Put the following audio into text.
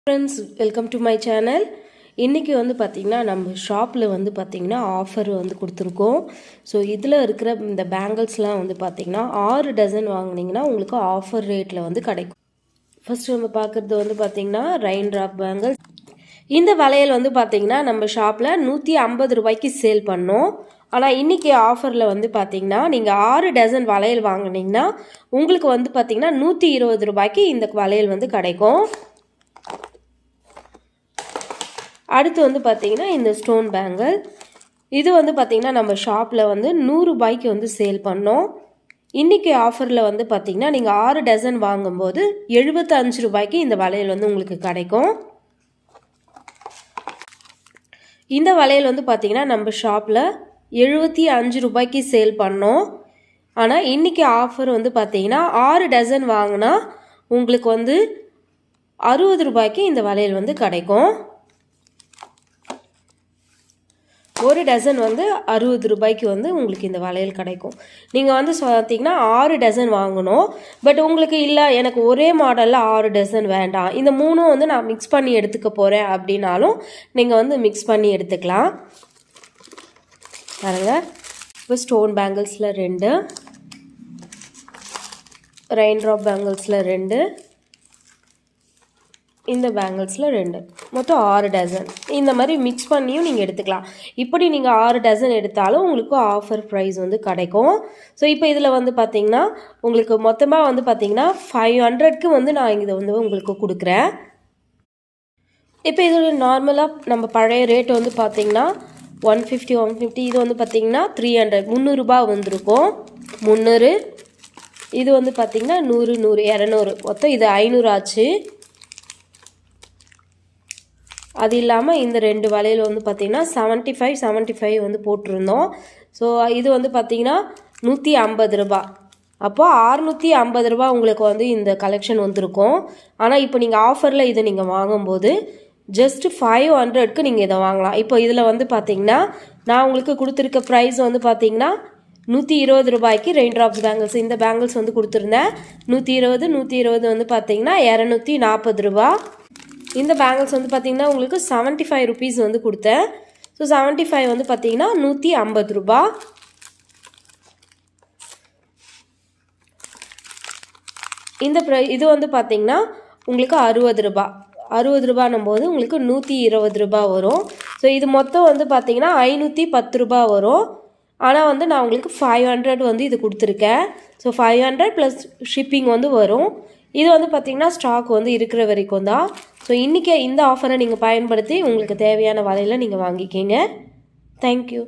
Friends, welcome to my channel. இன்றைக்கி வந்து பார்த்திங்கன்னா நம்ம ஷாப்பில் வந்து பார்த்திங்கன்னா ஆஃபர் வந்து கொடுத்துருக்கோம். ஸோ இதில் இருக்கிற இந்த பேங்கிள்ஸ்லாம் வந்து பார்த்திங்கன்னா 6 டசன் வாங்கினீங்கன்னா உங்களுக்கு ஆஃபர் ரேட்டில் வந்து கிடைக்கும். ஃபஸ்ட்டு நம்ம பார்க்குறது வந்து பார்த்திங்கன்னா ரெயின் ட்ராப் பேங்கிள்ஸ். இந்த வளையல் வந்து பார்த்திங்கன்னா நம்ம ஷாப்பில் 150 ரூபாய்க்கு சேல் பண்ணோம். ஆனால் இன்றைக்கி ஆஃபரில் வந்து பார்த்திங்கன்னா நீங்கள் 6 டசன் வளையல் வாங்கினீங்கன்னா உங்களுக்கு வந்து பார்த்திங்கன்னா 120 ரூபாய்க்கு இந்த வளையல் வந்து கிடைக்கும். அடுத்து வந்து பார்த்திங்கன்னா இந்த ஸ்டோன் பேங்கிள், இது வந்து பார்த்திங்கன்னா நம்ம ஷாப்பில் வந்து 100 ரூபாய்க்கு வந்து சேல் பண்ணோம். இன்றைக்கி ஆஃபரில் வந்து பார்த்திங்கன்னா நீங்கள் 6 டசன் வாங்கும்போது 75 ரூபாய்க்கு இந்த வளையல் வந்து உங்களுக்கு கிடைக்கும். இந்த வளையல் வந்து பார்த்திங்கன்னா நம்ம ஷாப்பில் 75 ரூபாய்க்கு சேல் பண்ணோம். ஆனால் இன்றைக்கி ஆஃபர் வந்து பார்த்திங்கன்னா 6 டசன் வாங்கினா உங்களுக்கு வந்து 60 ரூபாய்க்கு இந்த வளையல் வந்து கிடைக்கும். ஒரு டசன் வந்து 60 ரூபாய்க்கு வந்து உங்களுக்கு இந்த வளையல் கிடைக்கும். நீங்கள் வந்து பார்த்தீங்கன்னா 6 டசன் வாங்கணும். பட் உங்களுக்கு இல்லை எனக்கு ஒரே மாடலில் 6 டசன் வேண்டாம், இந்த மூணும் வந்து நான் மிக்ஸ் பண்ணி எடுத்துக்க போகிறேன் அப்படின்னாலும் நீங்கள் வந்து மிக்ஸ் பண்ணி எடுத்துக்கலாம். பாருங்க, இப்போ ஸ்டோன் பேங்கிள்ஸில் 2, ரெயின் ட்ராப் பேங்கிள்ஸில் 2, இந்த பேங்கிள்ஸில் 2, மொத்தம் 6 டசன். இந்த மாதிரி மிக்ஸ் பண்ணியும் நீங்கள் எடுத்துக்கலாம். இப்படி நீங்கள் 6 டசன் எடுத்தாலும் உங்களுக்கு ஆஃபர் ப்ரைஸ் வந்து கிடைக்கும். ஸோ இப்போ இதில் வந்து பார்த்திங்கன்னா உங்களுக்கு மொத்தமாக வந்து பார்த்திங்கன்னா 500க்கு வந்து நான் இதை வந்து உங்களுக்கு கொடுக்குறேன். இப்போ இதோட நார்மலாக நம்ம பழைய ரேட் வந்து பார்த்திங்கன்னா 150 இது வந்து பார்த்திங்கன்னா 300 300 வந்திருக்கும். 300, இது வந்து பார்த்திங்கன்னா 100 200, மொத்தம் இது 500 ஆச்சு. அது இல்லாமல் இந்த 2 வளையல் வந்து பார்த்திங்கன்னா 75 வந்து போட்டிருந்தோம். ஸோ இது வந்து பார்த்திங்கன்னா 150 ரூபா. அப்போது 650 ரூபா உங்களுக்கு வந்து இந்த கலெக்ஷன் வந்திருக்கும். ஆனால் இப்போ நீங்கள் ஆஃபரில் இதை நீங்கள் வாங்கும்போது ஜஸ்ட் 500க்கு நீங்கள் இதை வாங்கலாம். இப்போ இதில் வந்து பார்த்திங்கன்னா நான் உங்களுக்கு கொடுத்துருக்க ப்ரைஸ் வந்து பார்த்திங்கன்னா 120 ரூபாய்க்கு ரெயின் ட்ராப்ஸ் பேங்கிள்ஸ், இந்த பேங்கிள்ஸ் வந்து கொடுத்துருந்தேன். 120 வந்து பார்த்திங்கன்னா 240 ரூபா. இந்த பேங்கிள்ஸ் வந்து பார்த்திங்கன்னா உங்களுக்கு 75 ருபீஸ் வந்து கொடுத்தேன். ஸோ 75 வந்து பார்த்திங்கன்னா 150 ரூபா. இந்த இது வந்து பார்த்திங்கன்னா உங்களுக்கு 60 ரூபா. 60 ரூபான்னும் போது உங்களுக்கு 120 ரூபா வரும். ஸோ இது மொத்தம் வந்து பார்த்திங்கன்னா 510 ரூபா வரும். ஆனால் வந்து நான் உங்களுக்கு 500 வந்து இது கொடுத்துருக்கேன். ஸோ 500 ப்ளஸ் ஷிப்பிங் வந்து வரும். இது வந்து பார்த்திங்கன்னா ஸ்டாக் வந்து இருக்கிற வரைக்கும் தான். ஸோ இன்றைக்கி இந்த ஆஃபரை நீங்கள் பயன்படுத்தி உங்களுக்கு தேவையான வலையில் நீங்கள் வாங்கிக்கிங்க. தேங்க்யூ.